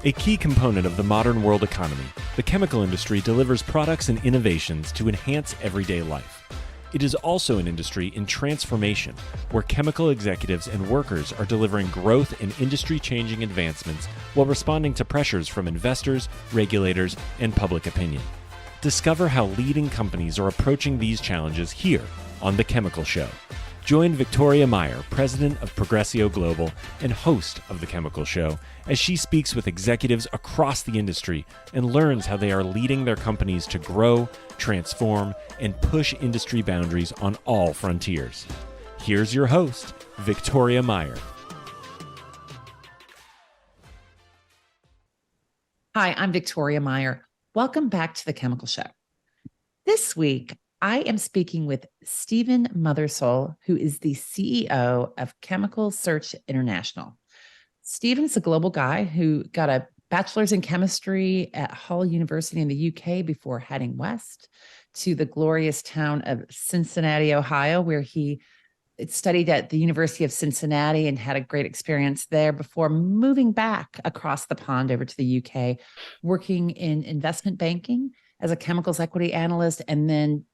A key component of the modern world economy, the chemical industry delivers products and innovations to enhance everyday life. It is also an industry in transformation, where chemical executives and workers are delivering growth and industry-changing advancements while responding to pressures from investors, regulators, and public opinion. Discover how leading companies are approaching these challenges here on The Chemical Show. Join Victoria Meyer, president of Progressio Global and host of The Chemical Show, as she speaks with executives across the industry and learns how they are leading their companies to grow, transform, and push industry boundaries on all frontiers. Here's your host, Victoria Meyer. Hi, I'm Victoria Meyer. Welcome back to The Chemical Show. This week, I am speaking with Stephen Mothersole, who is the CEO of Chemical Search International. Stephen's a global guy who got a bachelor's in chemistry at Hull University in the UK before heading west to the glorious town of Cincinnati, Ohio, where he studied at the University of Cincinnati and had a great experience there before moving back across the pond over to the UK, working in investment banking as a chemicals equity analyst, and then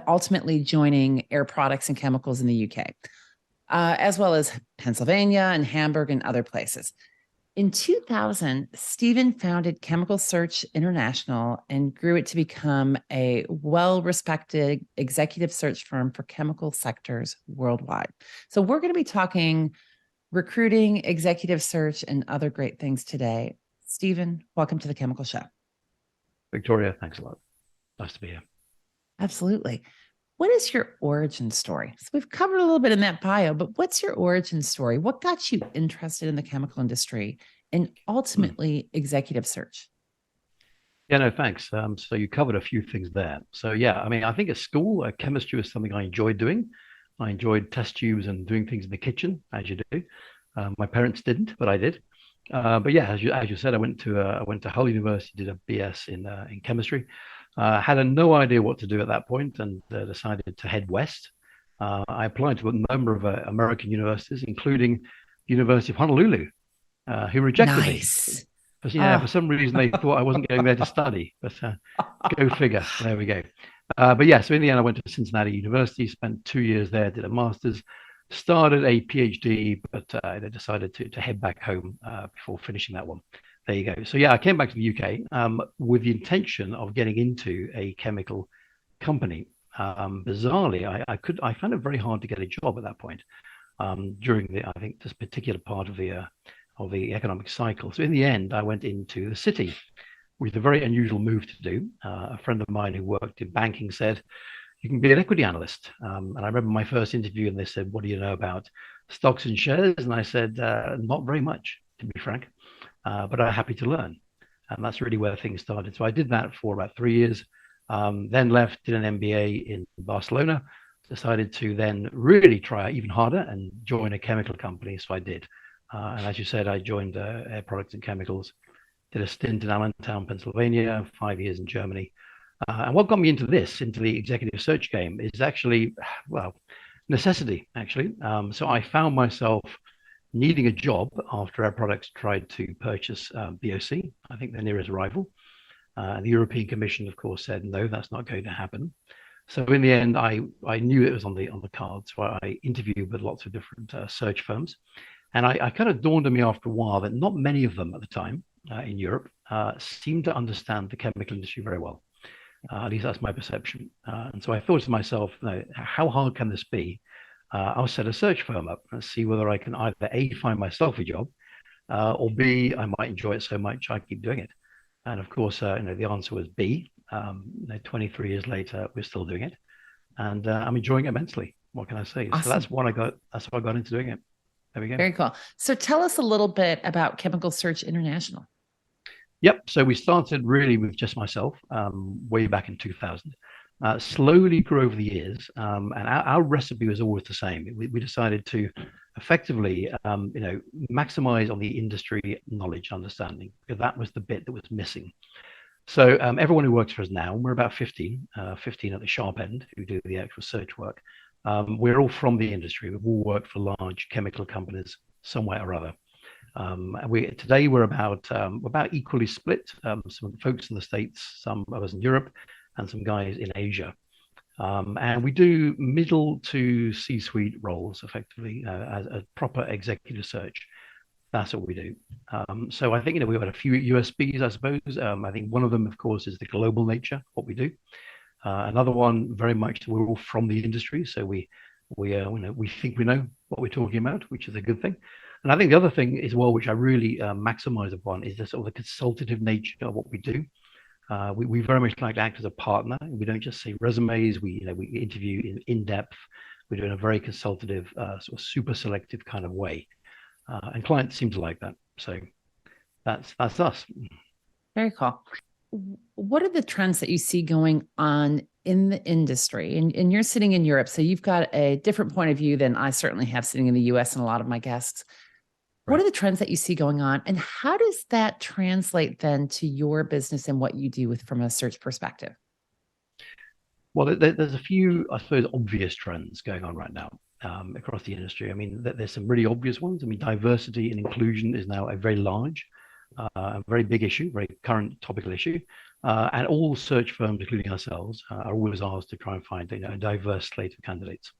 ultimately joining Air Products and Chemicals in the UK, as well as Pennsylvania and Hamburg and other places. In 2000, Stephen founded Chemical Search International and grew it to become a well-respected executive search firm for chemical sectors worldwide. So we're going to be talking recruiting, executive search, and other great things today. Stephen, welcome to The Chemical Show. Victoria, thanks a lot. Nice to be here. Absolutely. What is your origin story? So we've covered a little bit in that bio, but what's your origin story? What got you interested in the chemical industry and ultimately executive search? Yeah, no, thanks. So you covered a few things there. So yeah, I mean, I think at school, chemistry was something I enjoyed doing. I enjoyed test tubes and doing things in the kitchen, as you do. My parents didn't, but I did. But yeah, as you said, I went to Hull University, did a BS in chemistry. Had no idea what to do at that point, and decided to head west. I applied to a number of American universities, including the University of Honolulu, who rejected me. But for some reason they thought I wasn't going there to study. But go figure. There we go. But yeah, so in the end, I went to Cincinnati University, spent 2 years there, did a master's, started a PhD, but I decided to head back home before finishing that one. There you go. So yeah, I came back to the UK with the intention of getting into a chemical company. Bizarrely, I found it very hard to get a job at that point during I think this particular part of the economic cycle. So in the end, I went into the city, with a very unusual move to do. A friend of mine who worked in banking said, "You can be an equity analyst." And I remember my first interview, and they said, "What do you know about stocks and shares?" And I said, "Not very much, to be frank. But I'm happy to learn." And that's really where things started. So I did that for about 3 years, then left, did an MBA in Barcelona, decided to then really try even harder and join a chemical company. So I did. And as you said, I joined Air Products and Chemicals, did a stint in Allentown, Pennsylvania, 5 years in Germany. And what got me into the executive search game is actually, well, necessity, actually. So I found myself needing a job after Air Products tried to purchase BOC, I think their nearest rival. The European Commission, of course, said, no, that's not going to happen. So in the end, I knew it was on the cards. So I interviewed with lots of different search firms. And I kind of dawned on me after a while that not many of them at the time in Europe seemed to understand the chemical industry very well. At least that's my perception. And so I thought to myself, no, how hard can this be? I'll set a search firm up and see whether I can either A, find myself a job, or B, I might enjoy it so much I keep doing it. And of course, the answer was B. 23 years later, we're still doing it, and I'm enjoying it immensely. What can I say? Awesome. So that's what I got. That's how I got into doing it. There we go. Very cool. So tell us a little bit about Chemical Search International. Yep. So we started really with just myself way back in 2000. Slowly grew over the years, and our recipe was always the same. We decided to effectively, maximize on the industry knowledge understanding, because that was the bit that was missing. So everyone who works for us now, we're about 15 at the sharp end who do the actual search work. We're all from the industry. We've all worked for large chemical companies some way or other. Today we're about equally split. Some folks in the States, some of us in Europe, and some guys in Asia. And we do middle to C-suite roles effectively as a proper executive search. That's what we do. So I think we've got a few USPs, I suppose. I think one of them, of course, is the global nature of what we do. Another one, very much, we're all from the industry, so we think we know what we're talking about, which is a good thing. And I think the other thing as well, which I really maximize upon, is the sort of the consultative nature of what we do. We very much like to act as a partner. We don't just say resumes. We interview in depth. We do it in a very consultative, sort of super selective kind of way, and clients seem to like that. So that's us. Very cool. What are the trends that you see going on in the industry? And you're sitting in Europe, so you've got a different point of view than I certainly have sitting in the US and a lot of my guests. What are the trends that you see going on, and how does that translate then to your business and what you do from a search perspective? Well, there's a few, I suppose, obvious trends going on right now across the industry. I mean, there's some really obvious ones. I mean, diversity and inclusion is now a very large, very big issue, very current topical issue. And all search firms, including ourselves, are always asked to try and find a diverse slate of candidates.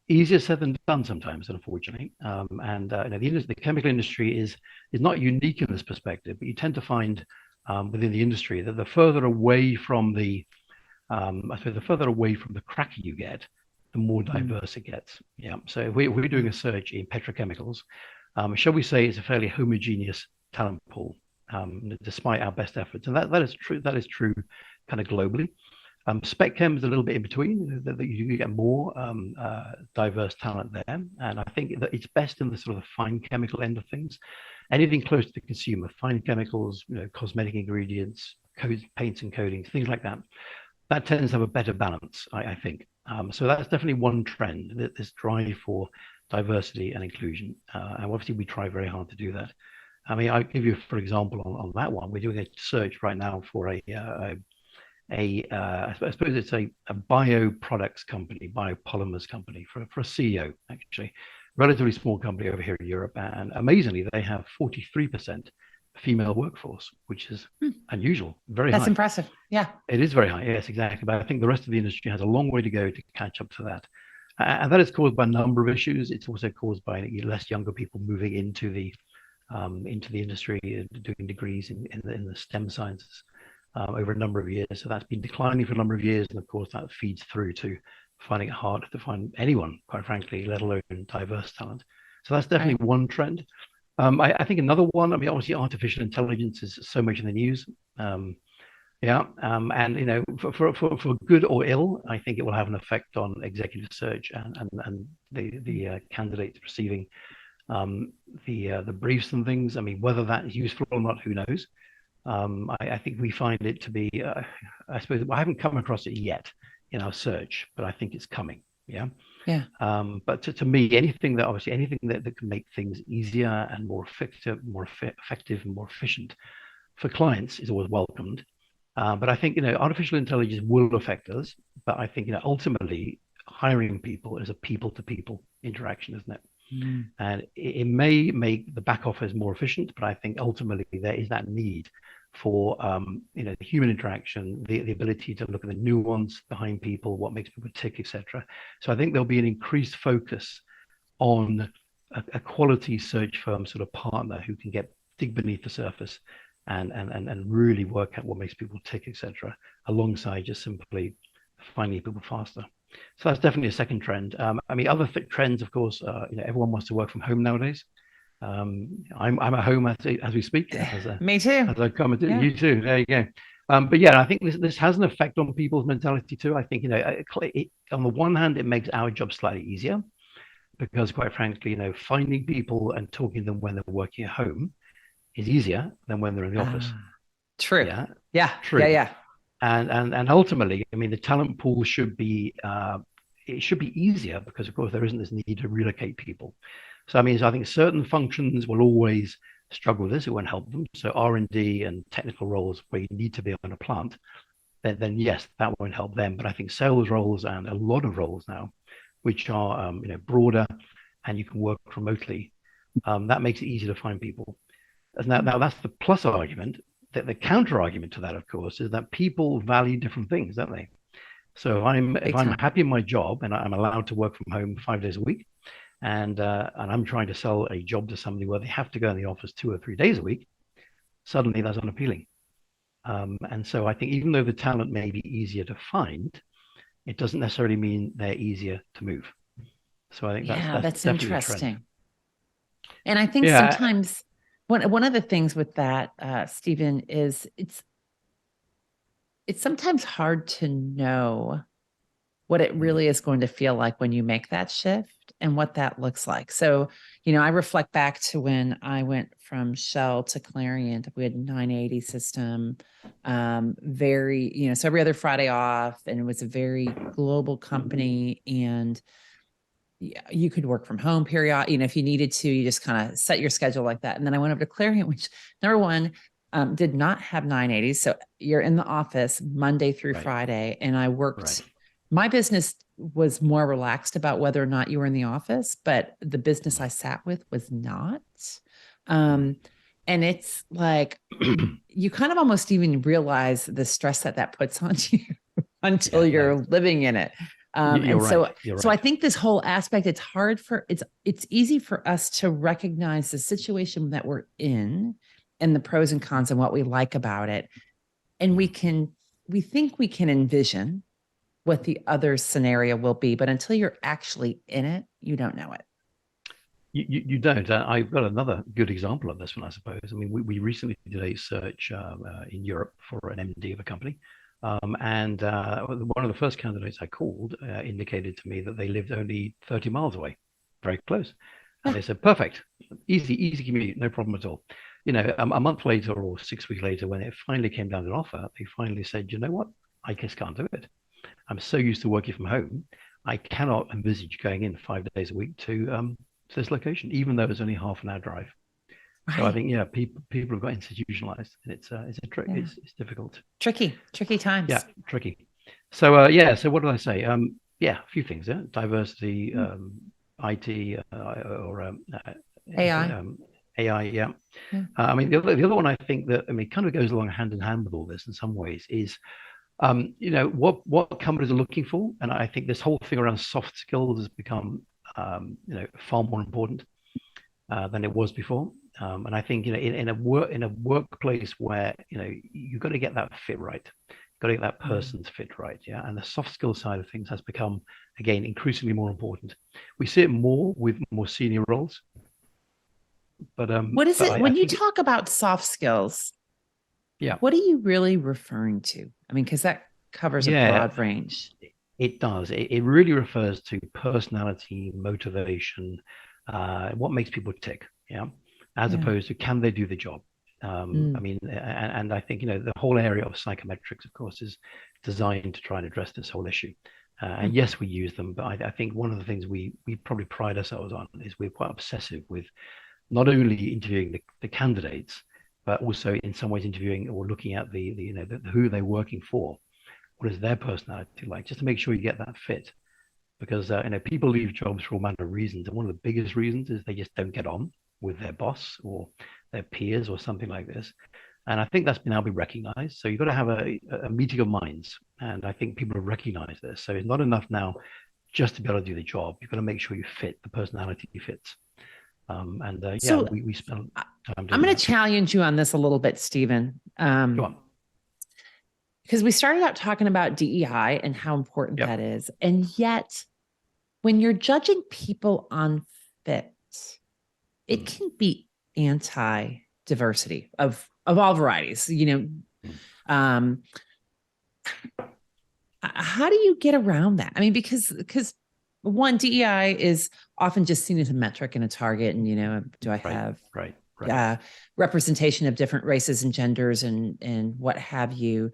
Easier said than done sometimes, unfortunately. The chemical industry is not unique in this perspective, but you tend to find within the industry that the further away from the cracker you get, the more diverse it gets. Yeah. So if we're doing a search in petrochemicals, shall we say it's a fairly homogeneous talent pool, despite our best efforts, and that is true. That is true, kind of globally. Spec chem is a little bit in between. That you get more diverse talent there, and I think that it's best in the sort of the fine chemical end of things. Anything close to the consumer, fine chemicals, cosmetic ingredients, paints and coatings, things like that. That tends to have a better balance, I think. So that's definitely one trend, this drive for diversity and inclusion. And obviously we try very hard to do that. I mean, I'll give you, for example, on that one, we're doing a search right now for I suppose it's a bioproducts company, biopolymers company for a CEO, actually. Relatively small company over here in Europe. And amazingly, they have 43% female workforce, which is unusual, very high. That's impressive. Yeah. It is very high. Yes, exactly. But I think the rest of the industry has a long way to go to catch up to that. And that is caused by a number of issues. It's also caused by less younger people moving into the industry, doing degrees in the STEM sciences over a number of years. So that's been declining for a number of years. And of course, that feeds through to finding it hard to find anyone, quite frankly, let alone diverse talent. So that's definitely one trend. I think another one, I mean, obviously artificial intelligence is so much in the news. And for good or ill, I think it will have an effect on executive search and the candidates receiving the briefs and things. I mean, whether that is useful or not, who knows? I think we find it to be, I suppose, I haven't come across it yet in our search, but I think it's coming. Yeah. Yeah. But to me, anything that can make things easier and more effective and more efficient for clients is always welcomed. But I think, artificial intelligence will affect us. But I think, ultimately, hiring people is a people-to-people interaction, isn't it? Mm. And it may make the back office more efficient, but I think ultimately there is that need for the human interaction, the ability to look at the nuance behind people, what makes people tick, etc. So I think there'll be an increased focus on a quality search firm sort of partner who can dig beneath the surface and really work out what makes people tick, etc., alongside just simply finding people faster. So that's definitely a second trend. I mean, other trends, of course, everyone wants to work from home nowadays. I'm at home as we speak. Me too. As I commented, yeah. You too. There you go. But yeah, I think this has an effect on people's mentality too. I think on the one hand, it makes our job slightly easier because, quite frankly, finding people and talking to them when they're working at home is easier than when they're in the office. True. Yeah. Yeah. True. Yeah. And ultimately, I mean, the talent pool should be easier because, of course, there isn't this need to relocate people. So I think certain functions will always struggle with this. It won't help them. So R&D and technical roles where you need to be on a plant, then yes, that won't help them. But I think sales roles and a lot of roles now, which are broader and you can work remotely, That makes it easy to find people. Now that's the plus argument. The counter argument to that, of course, is that people value different things, don't they? So if Big I'm time. happy in my job and I'm allowed to work from home 5 days a week, and I'm trying to sell a job to somebody where they have to go in the office 2 or 3 days a week, suddenly that's unappealing. And so I think even though the talent may be easier to find, it doesn't necessarily mean they're easier to move. So I think Yeah, that's that's definitely a trend. interesting. And I think Yeah, sometimes one of the things with that, Stephen, is it's sometimes hard to know what it really is going to feel like when you make that shift and what that looks like. So, I reflect back to when I went from Shell to Clariant. We had 980 system, so every other Friday off, and it was a very global company, and you could work from home period. If you needed to, you just kind of set your schedule like that. And then I went over to Clariant, which number one, did not have 980s. So you're in the office Monday through Friday. And I worked, my business was more relaxed about whether or not you were in the office, but the business I sat with was not. And it's like, you kind of almost even realize the stress that puts on you until you're living in it. So I think this whole aspect, it's easy for us to recognize the situation that we're in and the pros and cons and what we like about it. And we think we can envision what the other scenario will be, but until you're actually in it, you don't know it. You don't. I've got another good example of this one, I suppose. I mean, we recently did a search in Europe for an MD of a company. And one of the first candidates I called indicated to me that they lived only 30 miles away, very close. And they said, perfect, easy commute, no problem at all. A month later or 6 weeks later, when it finally came down to an offer, they finally said, you know what, I just can't do it. I'm so used to working from home. I cannot envisage going in 5 days a week to this location, even though it's only half an hour drive. Right. So I think, people have got institutionalized, and it's a trick. Yeah. It's difficult. Tricky times. Yeah, tricky. So so what did I say? A few things. Yeah, diversity, IT, or AI. AI. Yeah. I mean, the other one I think that kind of goes along hand in hand with all this in some ways is, what companies are looking for, and I think this whole thing around soft skills has become, far more important than it was before. And I think, in a workplace where, you've got to get that fit right, you've got to get that person's fit right. Yeah. And the soft skill side of things has become, again, increasingly more important. We see it more with more senior roles. But what is it when you talk about soft skills? Yeah. What are you really referring to? I mean, because that covers a broad range. It does. It really refers to personality, motivation, what makes people tick. Yeah. As opposed to, can they do the job? I mean, and I think, the whole area of psychometrics, of course, is designed to try and address this whole issue. And yes, we use them, but I think one of the things we probably pride ourselves on is we're quite obsessive with not only interviewing the candidates, but also in some ways interviewing or looking at the who they're working for. What is their personality like? Just to make sure you get that fit. Because people leave jobs for all manner of reasons, and one of the biggest reasons is they just don't get on with their boss or their peers or something like this. And I think that's now been recognized. So you've got to have a meeting of minds, and I think people have recognized this. So it's not enough now just to be able to do the job. You've got to make sure you fit, the personality fits. So we spend time doing I'm going to challenge you on this a little bit, Stephen. Go on. Because we started out talking about DEI and how important that is. And yet, when you're judging people on fit, it can be anti-diversity of all varieties. How do you get around that? I mean, because one, DEI is often just seen as a metric and a target, and do I have representation of different races and genders and what have you.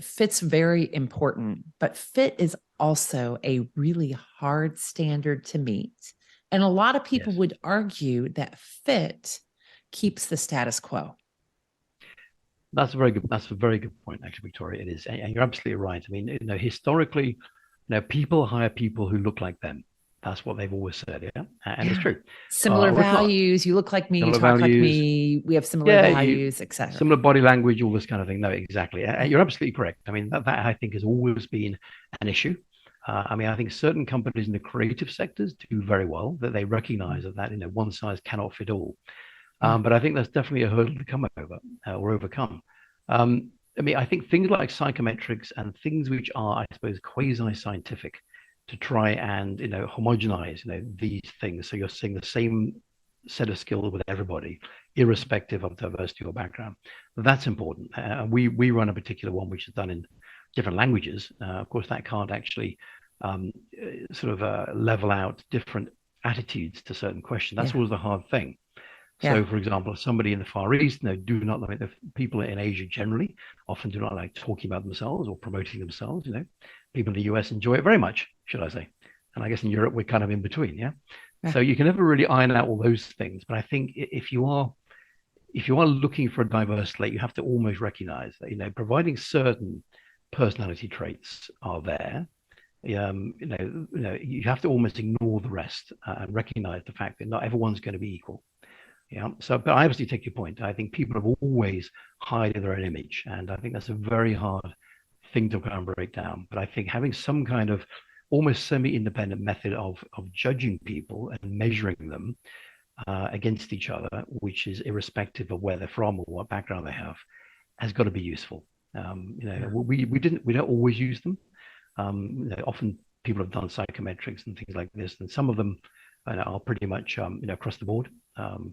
Fit's very important, but fit is also a really hard standard to meet. And a lot of people would argue that fit keeps the status quo. That's a very good point, actually, Victoria. It is. And you're absolutely right. I mean, historically, people hire people who look like them. That's what they've always said, yeah, and it's Yeah. true. Similar Or if not, values. You look like me, you similar talk like values, me, we have similar yeah, you values, etc. similar body language, all this kind of thing. No, exactly. Yeah. You're absolutely correct. I mean, that I think has always been an issue. I mean, I think certain companies in the creative sectors do very well, that they recognize that one size cannot fit all. Yeah. But I think that's definitely a hurdle to come over or overcome. I mean, I think things like psychometrics and things which are, I suppose, quasi-scientific to try and homogenize these things, so you're seeing the same set of skills with everybody, irrespective of diversity or background. That's important. We run a particular one which is done in different languages. Of course, that can't actually level out different attitudes to certain questions. That's always the hard thing. So, for example, somebody in the Far East, do not like the people in Asia generally often do not like talking about themselves or promoting themselves. People in the US enjoy it very much, should I say? And I guess in Europe we're kind of in between, yeah. So you can never really iron out all those things. But I think if you are looking for a diverse slate, you have to almost recognize that providing certain personality traits are there. You have to almost ignore the rest and recognize the fact that not everyone's going to be equal. Yeah. So, but I obviously take your point. I think people have always hidden their own image, and I think that's a very hard thing to kind of break down. But I think having some kind of almost semi-independent method of judging people and measuring them against each other, which is irrespective of where they're from or what background they have, has got to be useful. We don't always use them. Often people have done psychometrics and things like this, and some of them are pretty much across the board.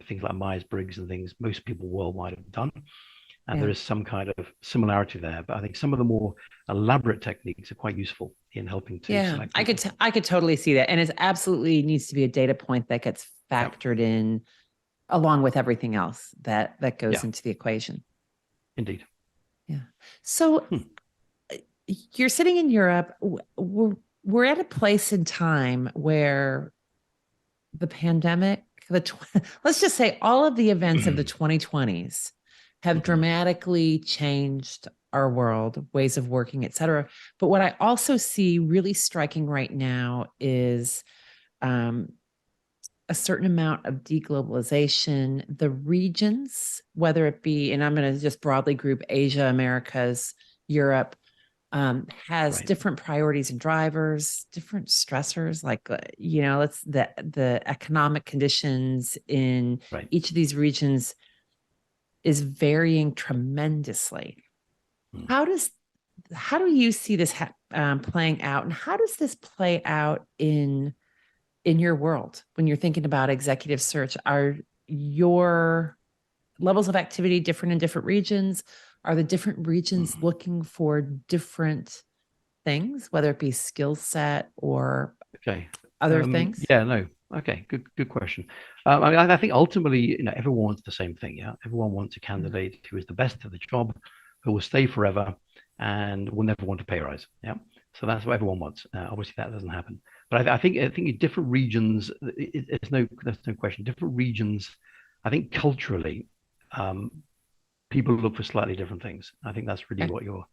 Things like Myers-Briggs and things most people worldwide have done. And there is some kind of similarity there. But I think some of the more elaborate techniques are quite useful in helping to select people. I could totally see that. And it absolutely needs to be a data point that gets factored in along with everything else that goes into the equation. Indeed. Yeah. So you're sitting in Europe. We're at a place in time where the pandemic, let's just say all of the events of the 2020s have dramatically changed our world, ways of working, et cetera. But what I also see really striking right now is a certain amount of deglobalization. The regions, whether it be, and I'm going to just broadly group Asia, Americas, Europe, has different priorities and drivers, different stressors, like, the economic conditions in each of these regions is varying tremendously. How do you see this playing out, and how does this play out in your world when you're thinking about executive search? Are your levels of activity different in different regions? Are the different regions looking for different things, whether it be skill set or other things? Yeah, no. Okay, good question. I mean, I think ultimately, everyone wants the same thing. Yeah, everyone wants a candidate who is the best at the job, who will stay forever, and will never want to pay a rise. Yeah, so that's what everyone wants. Obviously, that doesn't happen. But I think in different regions, there's no question. Different regions, I think culturally, people look for slightly different things. I think that's really what you're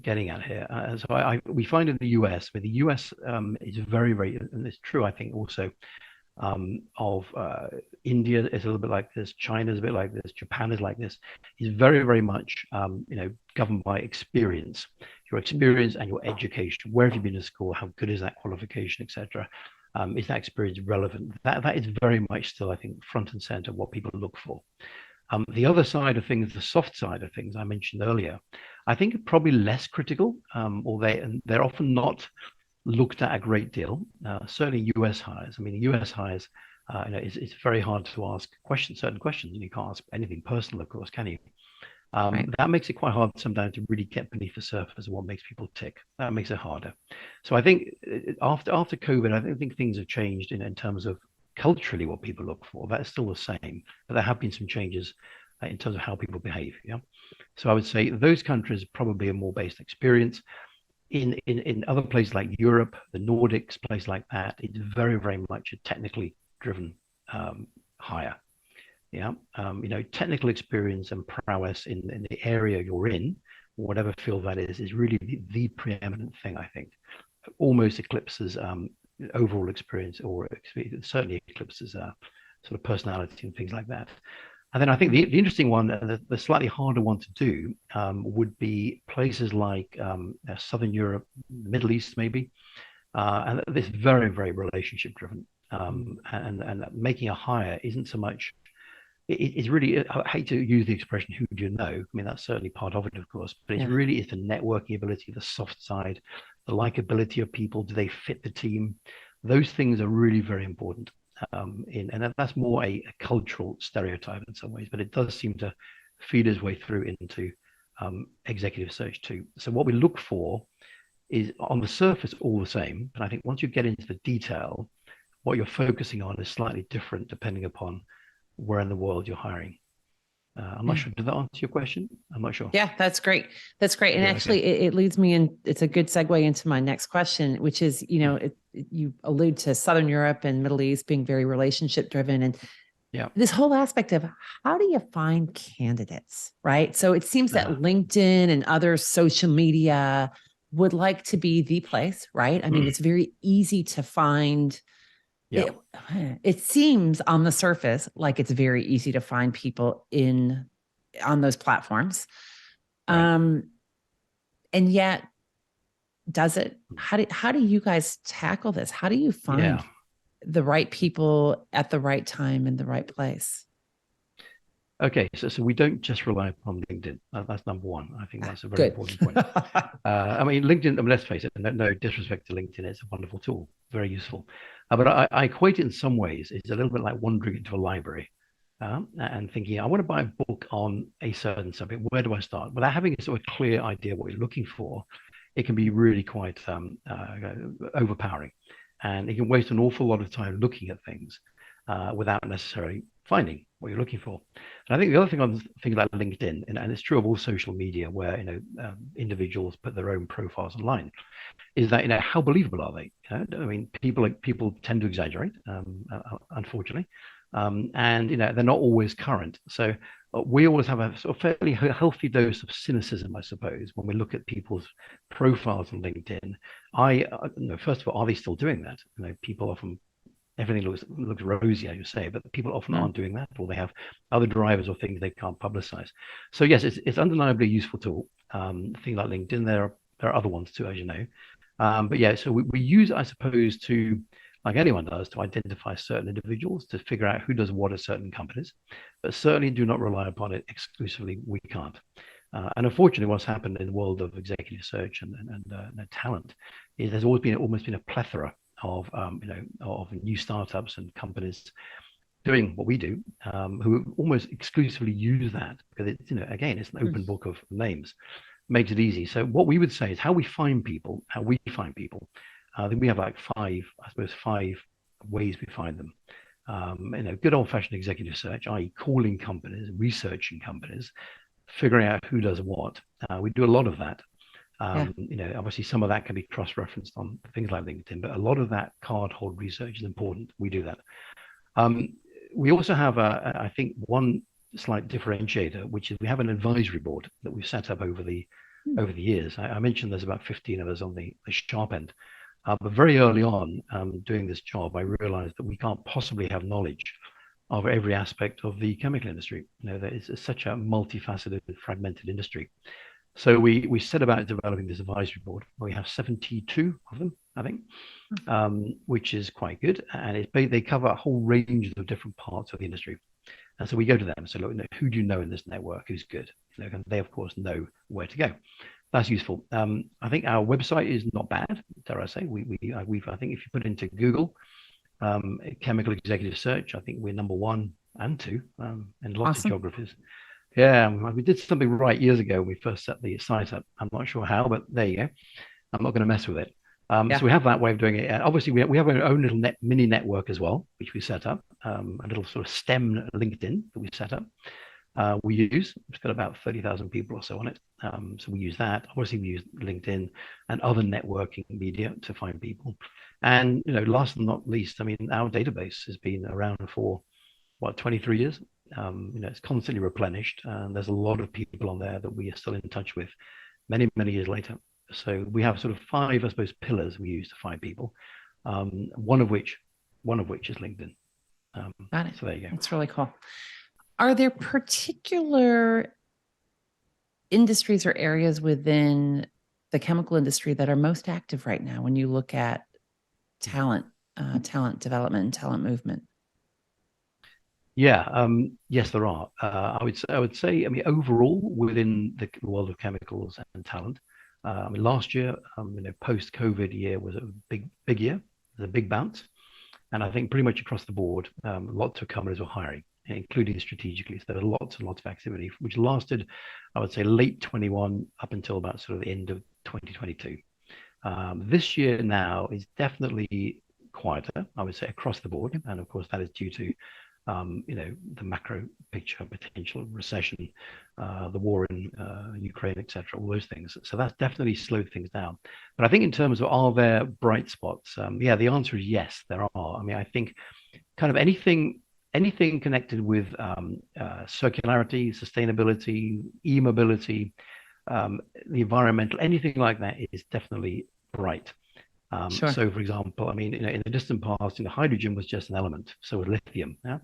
getting at here. So we find in the US, where the US is very, very, and it's true, I think also of India is a little bit like this, China is a bit like this, Japan is like this, is very, very much governed by experience, your experience and your education. Where have you been to school? How good is that qualification, etc.? Is that experience relevant? That is very much still, I think, front and center what people look for. The other side of things, the soft side of things I mentioned earlier, I think are probably less critical, or they're often not looked at a great deal. Certainly US hires. I mean, US hires, it's very hard to ask certain questions, and you can't ask anything personal, of course, can you? That makes it quite hard sometimes to really get beneath the surface of what makes people tick. That makes it harder. So I think after COVID, I think things have changed in terms of culturally what people look for. That's still the same, but there have been some changes in terms of how people behave. Yeah. So I would say those countries probably are more based experience. In other places like Europe, the Nordics, places like that, it's very, very much a technically driven hire. Yeah. Technical experience and prowess in the area you're in, whatever field that is really the preeminent thing, I think. Almost eclipses overall experience, or certainly eclipses sort of personality and things like that. And then I think the interesting one, the slightly harder one to do, would be places like Southern Europe, Middle East, maybe. And this very, very relationship driven. And making a hire isn't so much, it's really, I hate to use the expression, who do you know? I mean, that's certainly part of it, of course, but it's really the networking ability, the soft side, the likability of people. Do they fit the team? Those things are really very important. And that's more a cultural stereotype in some ways, but it does seem to feed its way through into executive search too. So what we look for is on the surface all the same, but I think once you get into the detail, what you're focusing on is slightly different depending upon where in the world you're hiring. I'm not sure. Did that answer your question? I'm not sure. Yeah, that's great. That's great. And actually, it leads me in. It's a good segue into my next question, which is, you allude to Southern Europe and Middle East being very relationship driven. And this whole aspect of how do you find candidates, right? So it seems that LinkedIn and other social media would like to be the place, right? I mean, it's very easy to find. It seems on the surface like it's very easy to find people on those platforms. And yet, does it? How do you guys tackle this? How do you find the right people at the right time in the right place? Okay, so we don't just rely upon LinkedIn. That's number one. I think that's a very important point. I mean, LinkedIn, let's face it, no disrespect to LinkedIn, it's a wonderful tool, very useful. But I equate it in some ways, it's a little bit like wandering into a library and thinking, I want to buy a book on a certain subject. Where do I start? Without having a sort of clear idea what you're looking for, it can be really quite overpowering. And it can waste an awful lot of time looking at things without necessarily finding what you're looking for. And I think the other thing on things like LinkedIn, and it's true of all social media where individuals put their own profiles online, is that how believable are they? I mean, people tend to exaggerate, unfortunately, and they're not always current. So we always have a sort of fairly healthy dose of cynicism, I suppose, when we look at people's profiles on LinkedIn. First of all, are they still doing that? People often. Everything looks rosy, as you say, but people often aren't doing that, or they have other drivers or things they can't publicize. So yes, it's undeniably a useful tool. Things like LinkedIn, there are other ones too, as you know. But yeah, so we use, I suppose, to, like anyone does, to identify certain individuals, to figure out who does what at certain companies, but certainly do not rely upon it exclusively. We can't. And unfortunately, what's happened in the world of executive search and talent is there's almost been a plethora of new startups and companies doing what we do, who almost exclusively use that because it's it's an open book of names, makes it easy. So what we would say is how we find people. I think we have like five ways we find them. Good old-fashioned executive search, i.e., calling companies, researching companies, figuring out who does what. We do a lot of that. Obviously some of that can be cross-referenced on things like LinkedIn, but a lot of that card hold research is important. We do that. We also have, I think, one slight differentiator, which is we have an advisory board that we've set up over the years. I mentioned there's about 15 of us on the sharp end. But very early on doing this job, I realized that we can't possibly have knowledge of every aspect of the chemical industry. There is such a multifaceted, fragmented industry. So we set about developing this advisory board. We have 72 of them, I think, which is quite good. And they cover a whole range of different parts of the industry. And so we go to them and say, look, who do you know in this network who's good? And they, of course, know where to go. That's useful. I think our website is not bad, dare I say. I think if you put into Google, chemical executive search, I think we're number 1 and 2 in lots of geographies. Yeah, we did something right years ago when we first set the site up. I'm not sure how, but there you go. I'm not going to mess with it. So we have that way of doing it. And obviously, we have our own little mini network as well, which we set up, a little sort of STEM LinkedIn that we set up. We use, it's got about 30,000 people or so on it. So we use that. Obviously, we use LinkedIn and other networking media to find people. And, last but not least, I mean, our database has been around for, 23 years? It's constantly replenished, and there's a lot of people on there that we are still in touch with many, many years later. So we have sort of 5, I suppose, pillars we use to find people. one of which is LinkedIn. Got it. So there you go. That's really cool. Are there particular industries or areas within the chemical industry that are most active right now when you look at talent development and talent movement? Yeah, yes, there are. I would say, I mean, overall within the world of chemicals and talent, I mean, last year, post-COVID year was a big year. It was a big bounce, and I think pretty much across the board, lots of companies were hiring, including strategically. So there were lots and lots of activity, which lasted, I would say, late 21 up until about sort of the end of 2022. This year now is definitely quieter, I would say, across the board, and of course that is due to the macro picture, potential recession, the war in Ukraine, etc., all those things. So that's definitely slowed things down. But I think in terms of are there bright spots? Yeah, the answer is yes, there are. I mean, I think kind of anything connected with circularity, sustainability, e-mobility, the environmental, anything like that is definitely bright. Sure. So, for example, I mean, in the distant past, hydrogen was just an element. So was lithium. Yeah.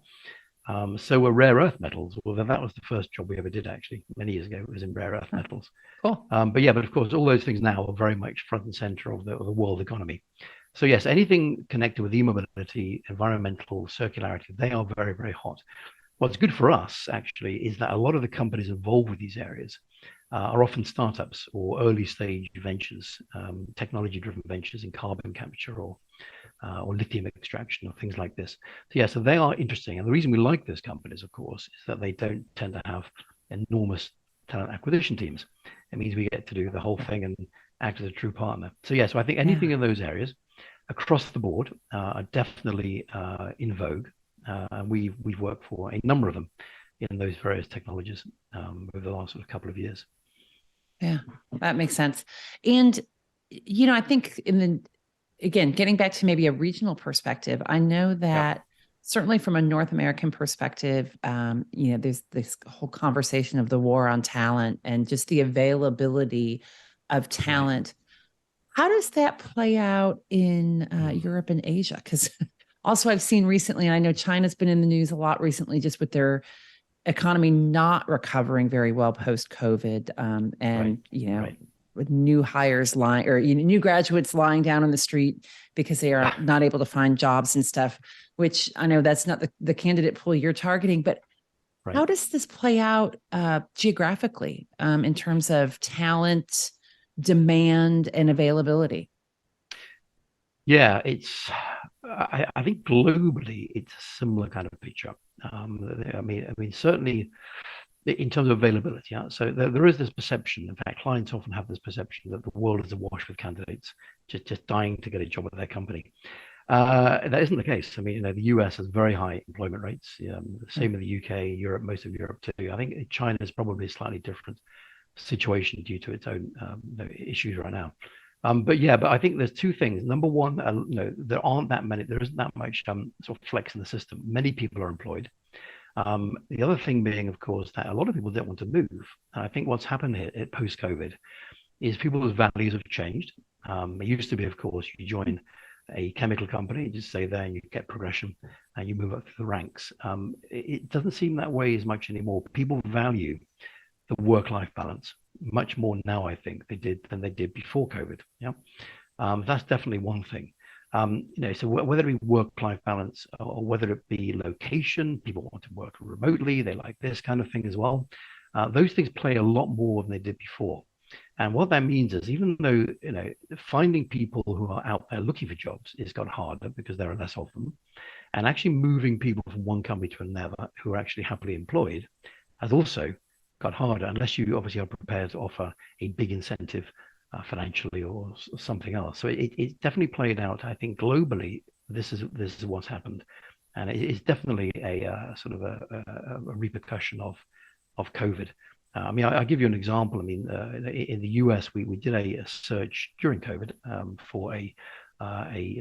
So were rare earth metals. Well, that was the first job we ever did, actually, many years ago. It was in rare earth metals. Cool. But of course, all those things now are very much front and center of the world economy. So yes, anything connected with e-mobility, environmental, circularity, they are very, very hot. What's good for us, actually, is that a lot of the companies involved with these areas are often startups or early stage ventures, technology-driven ventures in carbon capture or lithium extraction or things like this. So they are interesting. And the reason we like those companies, of course, is that they don't tend to have enormous talent acquisition teams. It means we get to do the whole thing and act as a true partner. So I think anything in those areas across the board are definitely in vogue. And we've worked for a number of them in those various technologies over the last sort of couple of years. Yeah, that makes sense. And, I think again, getting back to maybe a regional perspective, I know that certainly from a North American perspective, there's this whole conversation of the war on talent and just the availability of talent. How does that play out in Europe and Asia? Because also I've seen recently, and I know China's been in the news a lot recently, just with their economy not recovering very well post-COVID, with new hires lying or new graduates lying down on the street because they are not able to find jobs and stuff, which I know that's not the candidate pool you're targeting, but how does this play out geographically in terms of talent, demand, and availability? Yeah, I think globally it's a similar kind of picture. I mean, certainly in terms of availability. Yeah? So there is this perception. In fact, clients often have this perception that the world is awash with candidates just dying to get a job at their company. That isn't the case. I mean, the US has very high employment rates. The same in the UK, Europe, most of Europe too. I think China is probably a slightly different situation due to its own issues right now. But I think there's two things. Number one, there isn't that much sort of flex in the system. Many people are employed. The other thing being, of course, that a lot of people don't want to move. And I think what's happened here post-COVID is people's values have changed. It used to be, of course, you join a chemical company, you just stay there and you get progression and you move up through the ranks. It doesn't seem that way as much anymore. People value the work-life balance much more now, I think, than they did before COVID. Yeah, that's definitely one thing. So whether it be work-life balance or whether it be location, people want to work remotely, they like this kind of thing as well. Those things play a lot more than they did before. And what that means is even though, finding people who are out there looking for jobs is got harder because there are less of them, and actually moving people from one company to another who are actually happily employed has also got harder unless you obviously are prepared to offer a big incentive financially or something else. So it's definitely played out. I think globally, this is what's happened, and it's definitely a sort of a repercussion of COVID. I mean, I'll give you an example. I mean, in the US, we did a search during COVID for a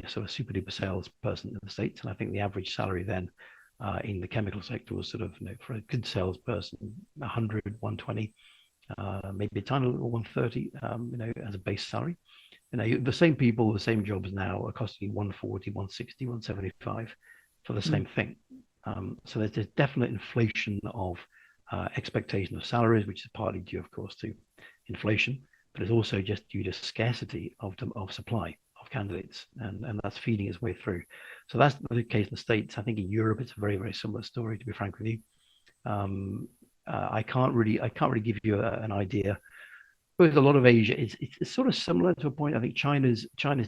sort of super duper salesperson in the States, and I think the average salary then in the chemical sector was sort of, for a good salesperson, 100, 120, maybe a tiny little 130, as a base salary. the same people, the same jobs now are costing you 140, 160, 175 for the same thing. So there's a definite inflation of expectation of salaries, which is partly due, of course, to inflation, but it's also just due to scarcity of supply of candidates, and that's feeding its way through. So that's the case in the States. I think in Europe it's a very, very similar story, to be frank with you. I can't really give you an idea. With a lot of Asia, it's sort of similar to a point. I think China's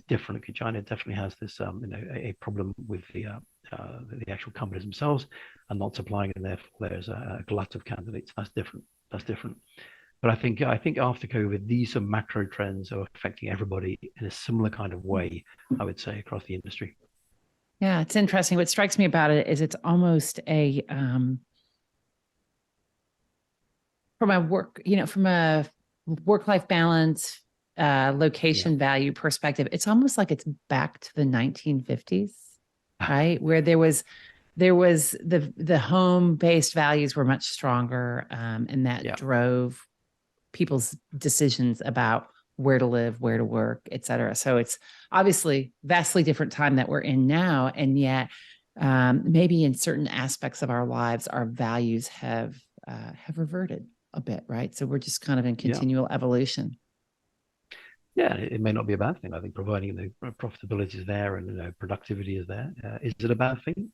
different, because China definitely has this a problem with the actual companies themselves and not supplying, and therefore there's a glut of candidates. That's different. But I think after COVID, these are macro trends are affecting everybody in a similar kind of way, I would say, across the industry. Yeah, it's interesting. What strikes me about it is it's almost a from a work-life balance, location value perspective, it's almost like it's back to the 1950s, right? Where there was the home-based values were much stronger, and that drove people's decisions about where to live, where to work, et cetera. So it's obviously vastly different time that we're in now, and yet maybe in certain aspects of our lives, our values have reverted a bit, right? So we're just kind of in continual evolution. Yeah, it may not be a bad thing. I think providing the profitability is there and productivity is there. Is it a bad thing?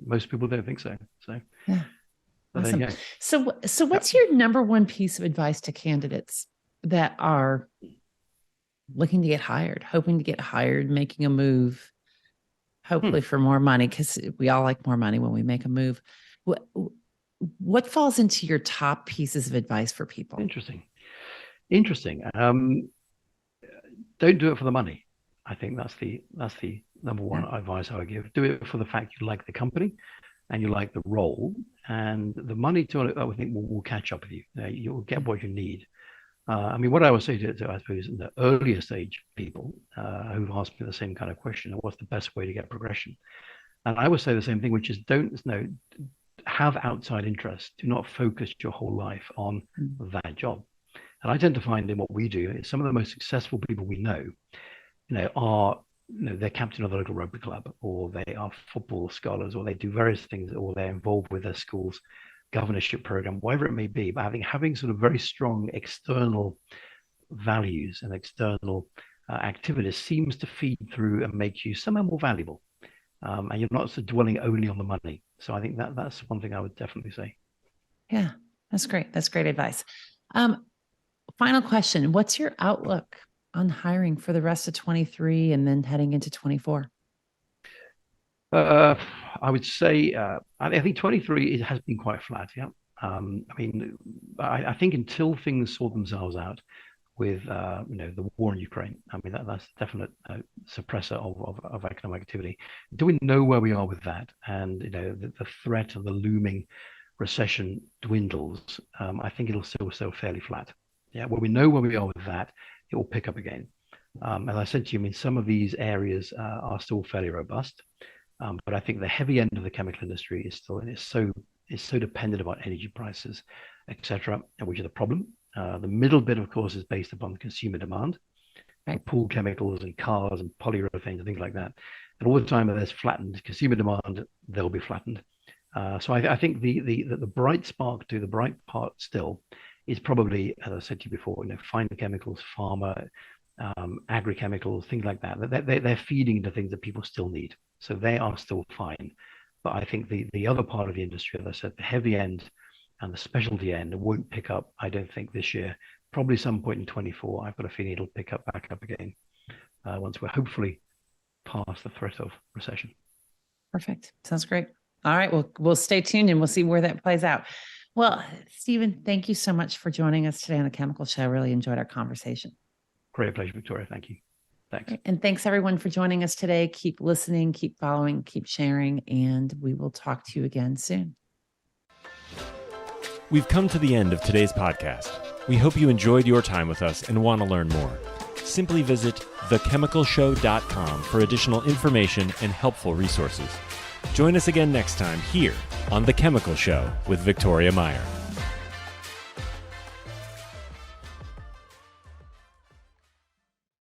Most people don't think so. So yeah, awesome. So what's your number one piece of advice to candidates that are looking to get hired, hoping to get hired, making a move, hopefully for more money, because we all like more money when we make a move? What falls into your top pieces of advice for people? Interesting. Don't do it for the money. I think that's the number one advice I would give. Do it for the fact you like the company and you like the role, and the money I think will catch up with you. You'll get what you need. I mean, what I would say to I suppose, in the earlier stage people who've asked me the same kind of question, what's the best way to get progression? And I would say the same thing, which is don't have outside interests. Do not focus your whole life on that job. And I tend to find in what we do is some of the most successful people we know, are they're captain of the local rugby club, or they are football scholars, or they do various things, or they're involved with their school's governorship program, whatever it may be. But having sort of very strong external values and external activities seems to feed through and make you somehow more valuable. And you're not sort of dwelling only on the money. So I think that's one thing I would definitely say. Yeah, that's great. That's great advice. Final question. What's your outlook on hiring for the rest of 23 and then heading into 24? I would say, I think 23, it has been quite flat. Yeah. I mean, I think until things sort themselves out with, the war in Ukraine, I mean, that's a definite suppressor of economic activity. Do we know where we are with that? And, the threat of the looming recession dwindles. I think it'll still fairly flat. Yeah, when we know where we are with that, it will pick up again. As I said to you, I mean, some of these areas are still fairly robust, but I think the heavy end of the chemical industry is still, and it's so dependent upon energy prices, etc., which is the problem. The middle bit, of course, is based upon consumer demand, pool chemicals and cars and polyurethanes and things like that. And all the time that there's flattened consumer demand, they'll be flattened. So I think the bright spark to the bright part still is probably, as I said to you before, fine chemicals, pharma, agri-chemicals, things like that. They're feeding into things that people still need. So they are still fine. But I think the other part of the industry, as I said, the heavy end and the specialty end won't pick up, I don't think, this year. Probably some point in 24, I've got a feeling it'll pick up back up again once we're hopefully past the threat of recession. Perfect. Sounds great. All right. Well, we'll stay tuned and we'll see where that plays out. Well, Stephen, thank you so much for joining us today on the Chemical Show. I really enjoyed our conversation. Great pleasure, Victoria. Thank you. Thanks. And thanks everyone for joining us today. Keep listening, keep following, keep sharing, and we will talk to you again soon. We've come to the end of today's podcast. We hope you enjoyed your time with us and want to learn more. Simply visit thechemicalshow.com for additional information and helpful resources. Join us again next time here on The Chemical Show with Victoria Meyer.